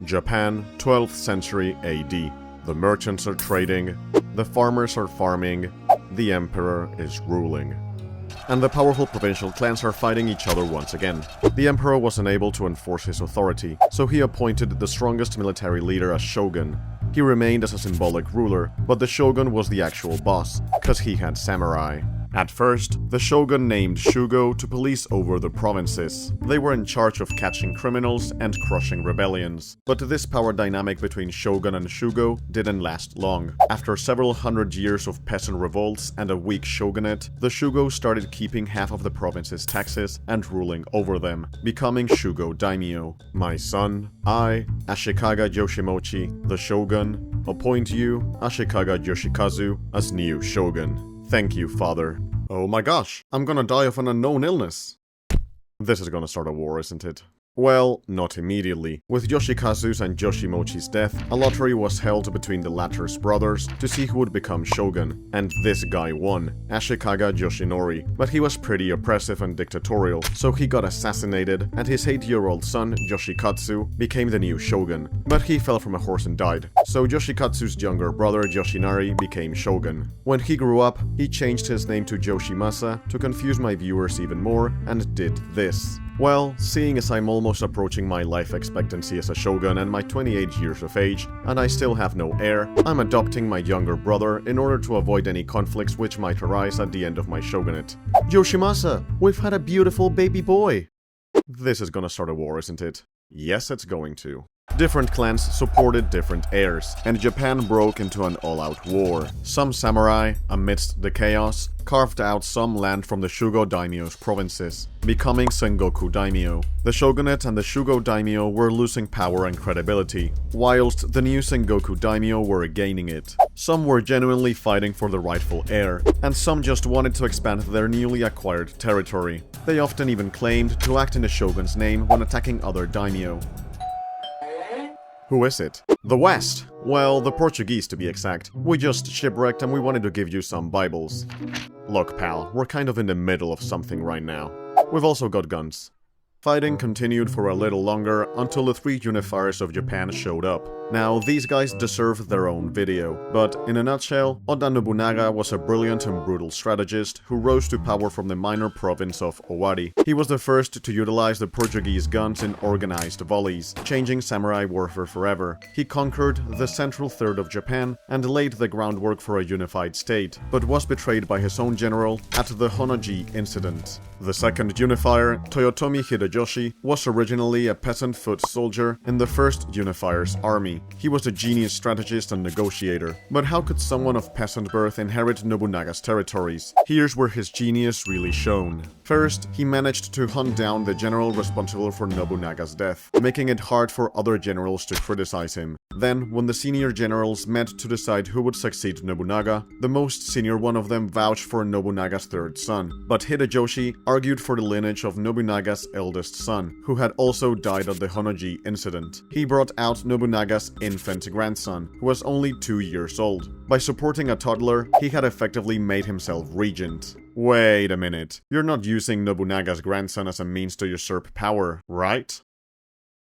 Japan, 12th century AD. The merchants are trading, the farmers are farming, the emperor is ruling. And the powerful provincial clans are fighting each other once again. The emperor was unable to enforce his authority, so he appointed the strongest military leader as shogun. He remained as a symbolic ruler, but the shogun was the actual boss, cause he had samurai. At first, the shogun named Shugo to police over the provinces. They were in charge of catching criminals and crushing rebellions. But this power dynamic between shogun and Shugo didn't last long. After several hundred years of peasant revolts and a weak shogunate, the Shugo started keeping half of the province's taxes and ruling over them, becoming Shugo daimyo. My son, I, Ashikaga Yoshimochi, the shogun, appoint you, Ashikaga Yoshikazu, as new shogun. Thank you, father. Oh my gosh, I'm gonna die of an unknown illness. This is gonna start a war, isn't it? Well, not immediately. With Yoshikazu's and Yoshimochi's death, a lottery was held between the latter's brothers to see who would become shogun, and this guy won, Ashikaga Yoshinori. But he was pretty oppressive and dictatorial, so he got assassinated, and his 8-year-old son, Yoshikatsu, became the new shogun. But he fell from a horse and died, so Yoshikatsu's younger brother, Yoshinari, became shogun. When he grew up, he changed his name to Yoshimasa to confuse my viewers even more, and did this. Well, seeing as I'm almost approaching my life expectancy as a shogun and my 28 years of age, and I still have no heir, I'm adopting my younger brother in order to avoid any conflicts which might arise at the end of my shogunate. Yoshimasa, we've had a beautiful baby boy! This is gonna start a war, isn't it? Yes, it's going to. Different clans supported different heirs, and Japan broke into an all-out war. Some samurai, amidst the chaos, carved out some land from the Shugo daimyo's provinces, becoming Sengoku daimyo. The shogunate and the Shugo daimyo were losing power and credibility, whilst the new Sengoku daimyo were gaining it. Some were genuinely fighting for the rightful heir, and some just wanted to expand their newly acquired territory. They often even claimed to act in the shogun's name when attacking other daimyo. Who is it? The West! Well, the Portuguese to be exact. We just shipwrecked and we wanted to give you some Bibles. Look, pal, we're kind of in the middle of something right now. We've also got guns. Fighting continued for a little longer until the 3 unifiers of Japan showed up. Now, these guys deserve their own video, but in a nutshell, Oda Nobunaga was a brilliant and brutal strategist who rose to power from the minor province of Owari. He was the first to utilize the Portuguese guns in organized volleys, changing samurai warfare forever. He conquered the central third of Japan and laid the groundwork for a unified state, but was betrayed by his own general at the Honnoji incident. The second unifier, Toyotomi Hideyoshi, was originally a peasant foot soldier in the first unifier's army. He was a genius strategist and negotiator, but how could someone of peasant birth inherit Nobunaga's territories? Here's where his genius really shone. First, he managed to hunt down the general responsible for Nobunaga's death, making it hard for other generals to criticize him. Then, when the senior generals met to decide who would succeed Nobunaga, the most senior one of them vouched for Nobunaga's third son, but Hideyoshi argued for the lineage of Nobunaga's eldest son, who had also died at the Honnoji incident. He brought out Nobunaga's infant grandson, who was only 2 years old. By supporting a toddler, he had effectively made himself regent. Wait a minute, you're not using Nobunaga's grandson as a means to usurp power, right?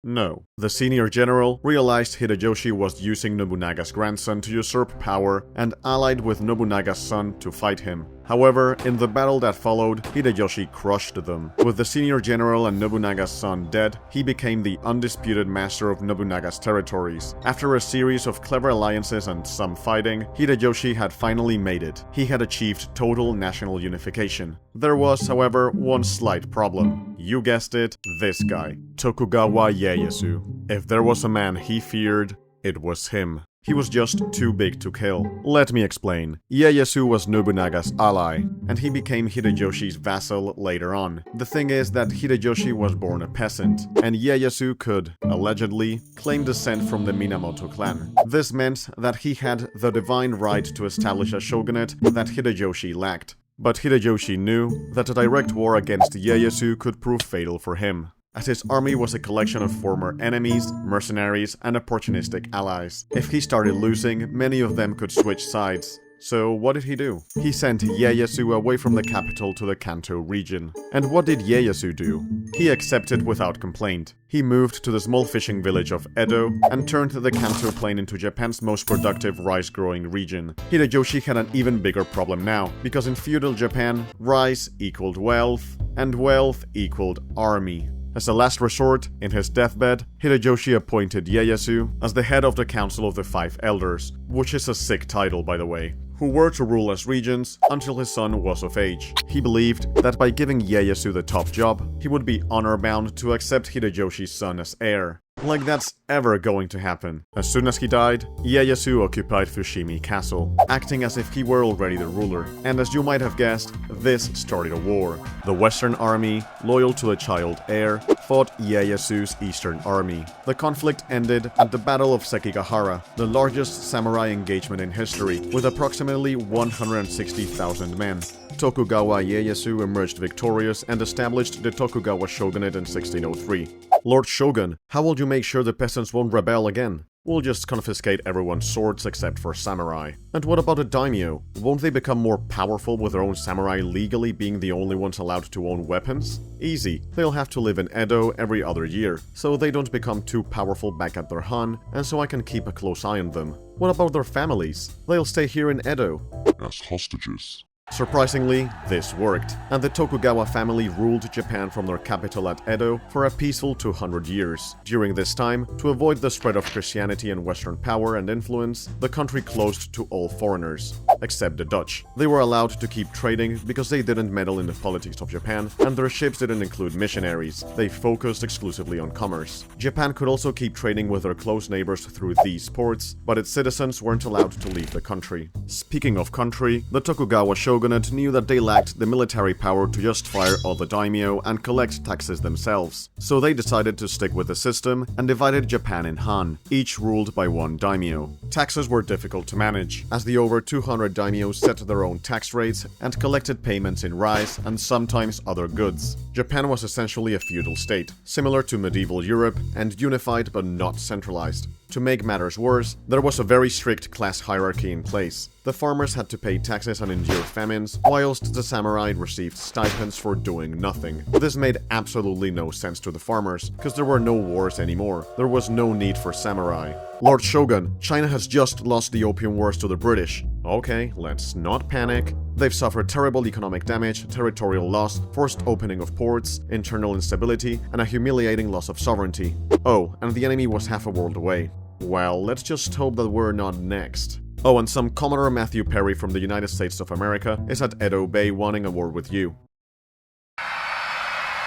No. The senior general realized Hideyoshi was using Nobunaga's grandson to usurp power and allied with Nobunaga's son to fight him. However, in the battle that followed, Hideyoshi crushed them. With the senior general and Nobunaga's son dead, he became the undisputed master of Nobunaga's territories. After a series of clever alliances and some fighting, Hideyoshi had finally made it. He had achieved total national unification. There was, however, one slight problem. You guessed it, this guy, Tokugawa Ieyasu. If there was a man he feared, it was him. He was just too big to kill. Let me explain. Ieyasu was Nobunaga's ally, and he became Hideyoshi's vassal later on. The thing is that Hideyoshi was born a peasant, and Ieyasu could, allegedly, claim descent from the Minamoto clan. This meant that he had the divine right to establish a shogunate that Hideyoshi lacked. But Hideyoshi knew that a direct war against Ieyasu could prove fatal for him, as his army was a collection of former enemies, mercenaries, and opportunistic allies. If he started losing, many of them could switch sides. So what did he do? He sent Ieyasu away from the capital to the Kanto region. And what did Ieyasu do? He accepted without complaint. He moved to the small fishing village of Edo and turned the Kanto plain into Japan's most productive rice-growing region. Hideyoshi had an even bigger problem now, because in feudal Japan, rice equaled wealth, and wealth equaled army. As a last resort, in his deathbed, Hideyoshi appointed Ieyasu as the head of the Council of the Five Elders, which is a sick title, by the way, who were to rule as regents until his son was of age. He believed that by giving Ieyasu the top job, he would be honor-bound to accept Hideyoshi's son as heir. Like that's ever going to happen. As soon as he died, Ieyasu occupied Fushimi Castle, acting as if he were already the ruler. And as you might have guessed, this started a war. The Western Army, loyal to the child heir, fought Ieyasu's Eastern Army. The conflict ended at the Battle of Sekigahara, the largest samurai engagement in history, with approximately 160,000 men. Tokugawa Ieyasu emerged victorious and established the Tokugawa Shogunate in 1603. Lord Shogun, how will you make sure the peasants won't rebel again? We'll just confiscate everyone's swords except for samurai. And what about a daimyo? Won't they become more powerful with their own samurai legally being the only ones allowed to own weapons? Easy. They'll have to live in Edo every other year, so they don't become too powerful back at their Han, and so I can keep a close eye on them. What about their families? They'll stay here in Edo as hostages. Surprisingly, this worked, and the Tokugawa family ruled Japan from their capital at Edo for a peaceful 200 years. During this time, to avoid the spread of Christianity and Western power and influence, the country closed to all foreigners, except the Dutch. They were allowed to keep trading because they didn't meddle in the politics of Japan, and their ships didn't include missionaries. They focused exclusively on commerce. Japan could also keep trading with their close neighbors through these ports, but its citizens weren't allowed to leave the country. Speaking of country, the Tokugawa Shogunate knew that they lacked the military power to just fire all the daimyo and collect taxes themselves. So they decided to stick with the system and divided Japan in Han, each ruled by one daimyo. Taxes were difficult to manage, as the over 200 daimyo set their own tax rates and collected payments in rice and sometimes other goods. Japan was essentially a feudal state, similar to medieval Europe, and unified but not centralized. To make matters worse, there was a very strict class hierarchy in place. The farmers had to pay taxes and endure famines, whilst the samurai received stipends for doing nothing. This made absolutely no sense to the farmers, because there were no wars anymore. There was no need for samurai. Lord Shogun, China has just lost the Opium Wars to the British. Okay, let's not panic. They've suffered terrible economic damage, territorial loss, forced opening of ports, internal instability, and a humiliating loss of sovereignty. Oh, and the enemy was half a world away. Well, let's just hope that we're not next. Oh, and some Commodore Matthew Perry from the United States of America is at Edo Bay wanting a war with you.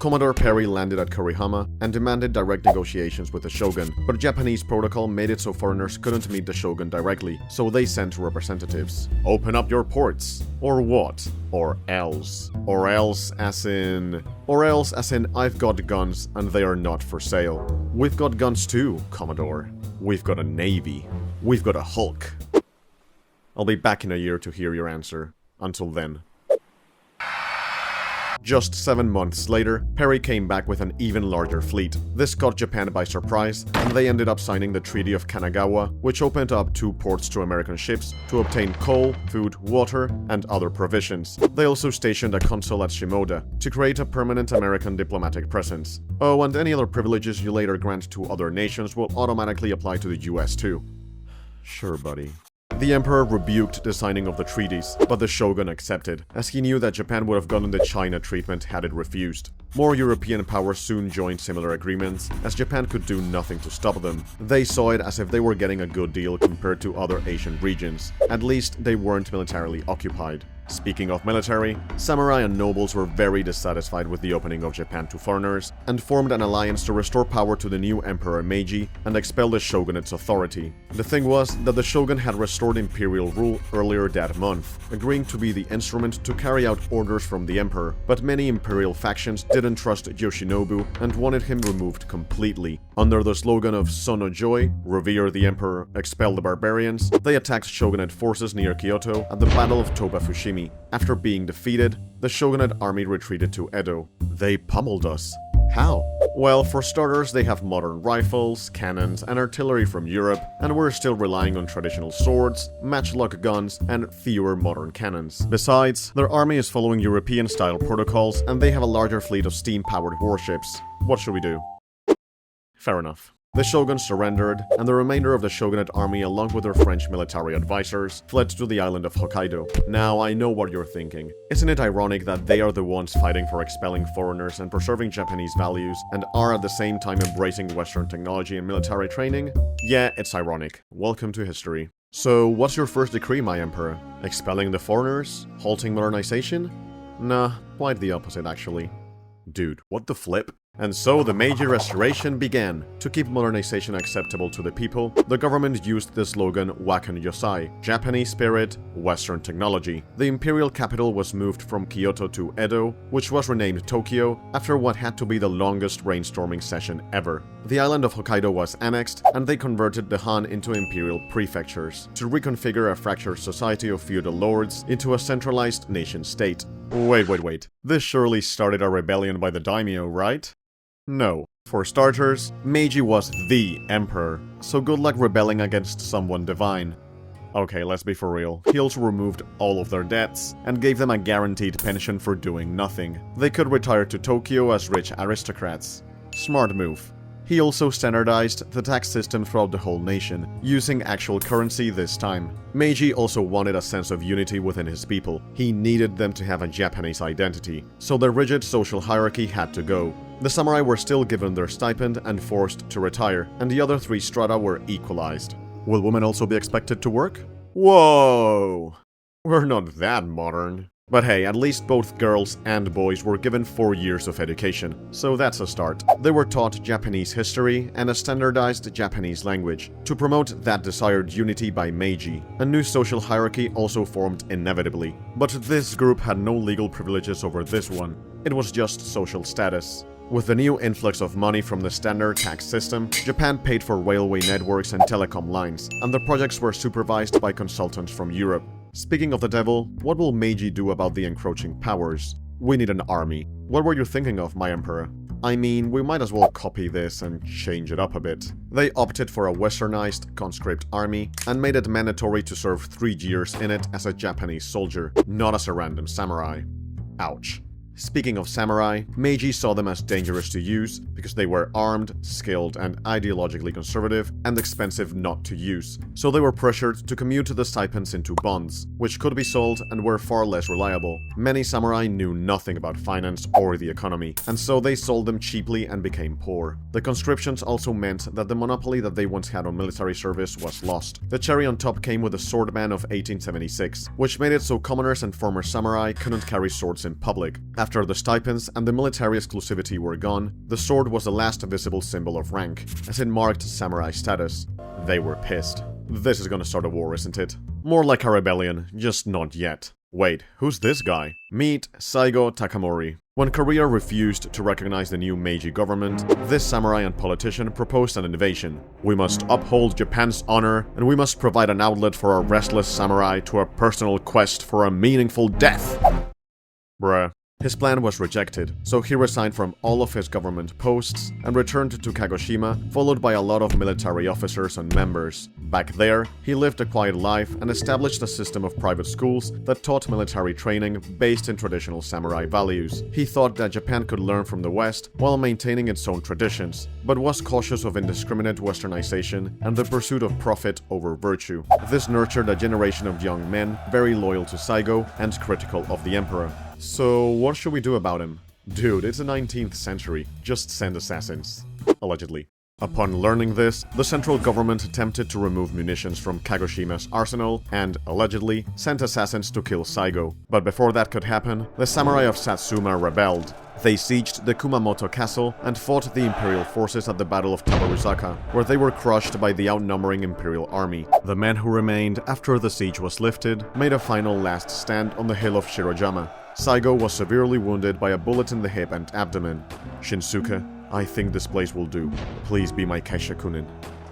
Commodore Perry landed at Kurihama and demanded direct negotiations with the shogun, but Japanese protocol made it so foreigners couldn't meet the shogun directly, so they sent representatives. Open up your ports. Or what? Or else. Or else as in I've got guns and they are not for sale. We've got guns too, Commodore. We've got a navy. We've got a Hulk. I'll be back in a year to hear your answer. Until then. Just 7 months later, Perry came back with an even larger fleet. This caught Japan by surprise, and they ended up signing the Treaty of Kanagawa, which opened up 2 ports to American ships to obtain coal, food, water, and other provisions. They also stationed a consul at Shimoda to create a permanent American diplomatic presence. Oh, and any other privileges you later grant to other nations will automatically apply to the US too. Sure, buddy. The emperor rebuked the signing of the treaties, but the shogun accepted, as he knew that Japan would have gotten the China treatment had it refused. More European powers soon joined similar agreements, as Japan could do nothing to stop them. They saw it as if they were getting a good deal compared to other Asian regions. At least they weren't militarily occupied. Speaking of military, samurai and nobles were very dissatisfied with the opening of Japan to foreigners, and formed an alliance to restore power to the new Emperor Meiji and expel the shogunate's authority. The thing was that the shogun had restored imperial rule earlier that month, agreeing to be the instrument to carry out orders from the emperor, but many imperial factions didn't trust Yoshinobu and wanted him removed completely. Under the slogan of Sono Joy, revere the emperor, expel the barbarians, they attacked shogunate forces near Kyoto at the Battle of Toba Fushimi. After being defeated, the shogunate army retreated to Edo. They pummeled us. How? Well, for starters, they have modern rifles, cannons, and artillery from Europe, and we're still relying on traditional swords, matchlock guns, and fewer modern cannons. Besides, their army is following European-style protocols, and they have a larger fleet of steam-powered warships. What should we do? Fair enough. The shogun surrendered, and the remainder of the shogunate army, along with their French military advisors, fled to the island of Hokkaido. Now, I know what you're thinking. Isn't it ironic that they are the ones fighting for expelling foreigners and preserving Japanese values, and are at the same time embracing Western technology and military training? Yeah, it's ironic. Welcome to history. So, what's your first decree, my emperor? Expelling the foreigners? Halting modernization? Nah, quite the opposite, actually. Dude, what the flip? And so the Meiji Restoration began. To keep modernization acceptable to the people, the government used the slogan Wakan Yosai, Japanese spirit, Western technology. The imperial capital was moved from Kyoto to Edo, which was renamed Tokyo after what had to be the longest rainstorming session ever. The island of Hokkaido was annexed, and they converted the Han into imperial prefectures, to reconfigure a fractured society of feudal lords into a centralized nation-state. Wait. This surely started a rebellion by the daimyo, right? No. For starters, Meiji was the emperor, so good luck rebelling against someone divine. Okay, let's be for real. He also removed all of their debts, and gave them a guaranteed pension for doing nothing. They could retire to Tokyo as rich aristocrats. Smart move. He also standardized the tax system throughout the whole nation, using actual currency this time. Meiji also wanted a sense of unity within his people. He needed them to have a Japanese identity, so the rigid social hierarchy had to go. The samurai were still given their stipend and forced to retire, and the other three strata were equalized. Will women also be expected to work? Whoa! We're not that modern. But hey, at least both girls and boys were given 4 years of education, so that's a start. They were taught Japanese history and a standardized Japanese language, to promote that desired unity by Meiji. A new social hierarchy also formed inevitably, but this group had no legal privileges over this one. It was just social status. With the new influx of money from the standard tax system, Japan paid for railway networks and telecom lines, and the projects were supervised by consultants from Europe. Speaking of the devil, what will Meiji do about the encroaching powers? We need an army. What were you thinking of, my emperor? I mean, we might as well copy this and change it up a bit. They opted for a westernized conscript army and made it mandatory to serve 3 years in it as a Japanese soldier, not as a random samurai. Ouch. Speaking of samurai, Meiji saw them as dangerous to use because they were armed, skilled, and ideologically conservative and expensive not to use. So they were pressured to commute the stipends into bonds, which could be sold and were far less reliable. Many samurai knew nothing about finance or the economy, and so they sold them cheaply and became poor. The conscriptions also meant that the monopoly that they once had on military service was lost. The cherry on top came with the sword ban of 1876, which made it so commoners and former samurai couldn't carry swords in public. After the stipends and the military exclusivity were gone, the sword was the last visible symbol of rank, as it marked samurai status. They were pissed. This is gonna start a war, isn't it? More like a rebellion, just not yet. Wait, who's this guy? Meet Saigo Takamori. When Korea refused to recognize the new Meiji government, this samurai and politician proposed an invasion. We must uphold Japan's honor, and we must provide an outlet for our restless samurai to a personal quest for a meaningful death. Bruh. His plan was rejected, so he resigned from all of his government posts and returned to Kagoshima, followed by a lot of military officers and members. Back there, he lived a quiet life and established a system of private schools that taught military training based in traditional samurai values. He thought that Japan could learn from the West while maintaining its own traditions, but was cautious of indiscriminate westernization and the pursuit of profit over virtue. This nurtured a generation of young men very loyal to Saigo and critical of the emperor. So, what should we do about him? Dude, it's the 19th century. Just send assassins. Allegedly. Upon learning this, the central government attempted to remove munitions from Kagoshima's arsenal and, allegedly, sent assassins to kill Saigo. But before that could happen, the samurai of Satsuma rebelled. They sieged the Kumamoto castle and fought the imperial forces at the Battle of Tabaruzaka, where they were crushed by the outnumbering imperial army. The men who remained after the siege was lifted made a final last stand on the hill of Shirojama. Saigo was severely wounded by a bullet in the hip and abdomen. Shinsuke, I think this place will do. Please be my Kaishakunin.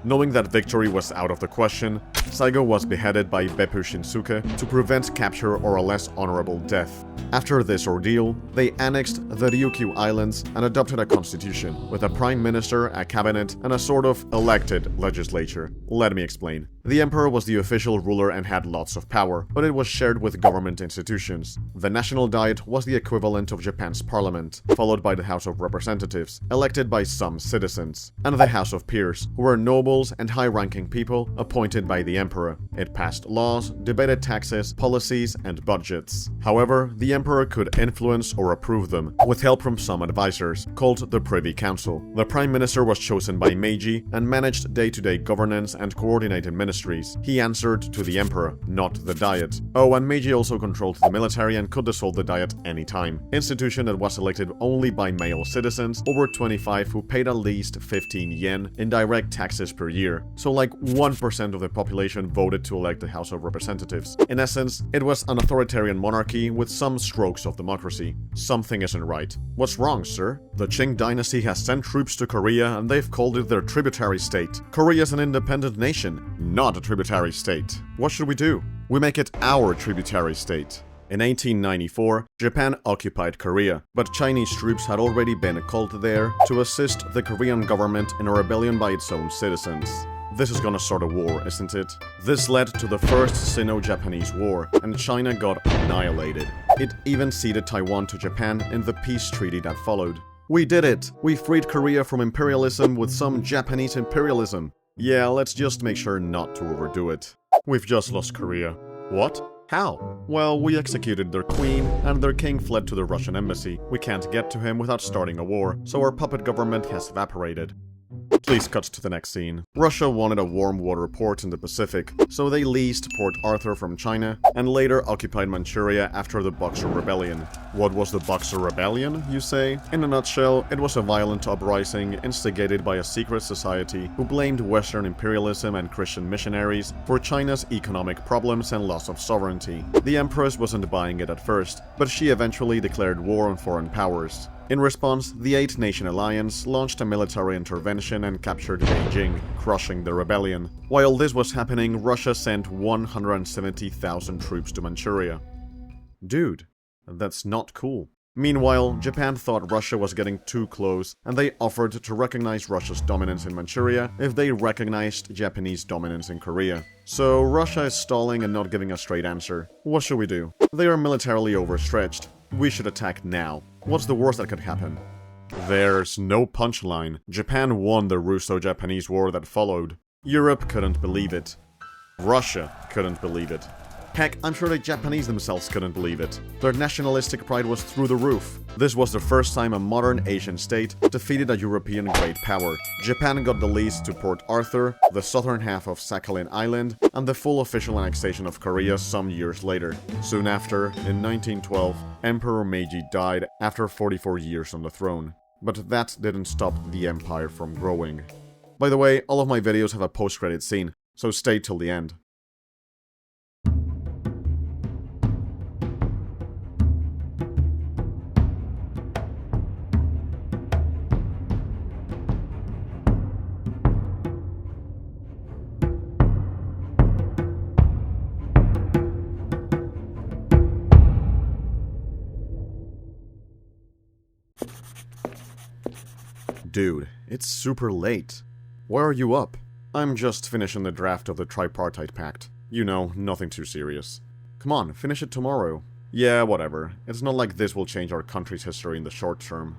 Knowing that victory was out of the question, Saigo was beheaded by Beppu Shinsuke to prevent capture or a less honorable death. After this ordeal, they annexed the Ryukyu Islands and adopted a constitution, with a prime minister, a cabinet, and a sort of elected legislature. Let me explain. The emperor was the official ruler and had lots of power, but it was shared with government institutions. The National Diet was the equivalent of Japan's parliament, followed by the House of Representatives, elected by some citizens, and the House of Peers, who were nobles and high-ranking people appointed by the emperor. It passed laws, debated taxes, policies, and budgets. However, the emperor could influence or approve them, with help from some advisors, called the Privy Council. The prime minister was chosen by Meiji and managed day-to-day governance and coordinated ministries. He answered to the emperor, not the diet. Oh, and Meiji also controlled the military and could dissolve the diet anytime. Institution that was elected only by male citizens over 25 who paid at least 15 yen in direct taxes per year. So like 1% of the population voted to elect the House of Representatives. In essence, it was an authoritarian monarchy with some strokes of democracy. Something isn't right. What's wrong, sir? The Qing dynasty has sent troops to Korea and they've called it their tributary state. Korea is an independent nation, not a tributary state. What should we do? We make it our tributary state. In 1894, Japan occupied Korea, but Chinese troops had already been called there to assist the Korean government in a rebellion by its own citizens. This is gonna start a war, isn't it? This led to the First Sino-Japanese War, and China got annihilated. It even ceded Taiwan to Japan in the peace treaty that followed. We did it! We freed Korea from imperialism with some Japanese imperialism. Yeah, let's just make sure not to overdo it. We've just lost Korea. What? How? Well, we executed their queen, and their king fled to the Russian embassy. We can't get to him without starting a war, so our puppet government has evaporated. Please cut to the next scene. Russia wanted a warm water port in the Pacific, so they leased Port Arthur from China, and later occupied Manchuria after the Boxer Rebellion. What was the Boxer Rebellion, you say? In a nutshell, it was a violent uprising instigated by a secret society who blamed Western imperialism and Christian missionaries for China's economic problems and loss of sovereignty. The Empress wasn't buying it at first, but she eventually declared war on foreign powers. In response, the Eight-Nation Alliance launched a military intervention and captured Beijing, crushing the rebellion. While this was happening, Russia sent 170,000 troops to Manchuria. Dude, that's not cool. Meanwhile, Japan thought Russia was getting too close, and they offered to recognize Russia's dominance in Manchuria if they recognized Japanese dominance in Korea. So Russia is stalling and not giving a straight answer. What should we do? They are militarily overstretched. We should attack now. What's the worst that could happen? There's no punchline. Japan won the Russo-Japanese War that followed. Europe couldn't believe it. Russia couldn't believe it. Heck, I'm sure the Japanese themselves couldn't believe it. Their nationalistic pride was through the roof. This was the first time a modern Asian state defeated a European great power. Japan got the lease to Port Arthur, the southern half of Sakhalin Island, and the full official annexation of Korea some years later. Soon after, in 1912, Emperor Meiji died after 44 years on the throne. But that didn't stop the empire from growing. By the way, all of my videos have a post-credit scene, so stay till the end. Dude, it's super late. Why are you up? I'm just finishing the draft of the Tripartite Pact. You know, nothing too serious. Come on, finish it tomorrow. Yeah, whatever. It's not like this will change our country's history in the short term.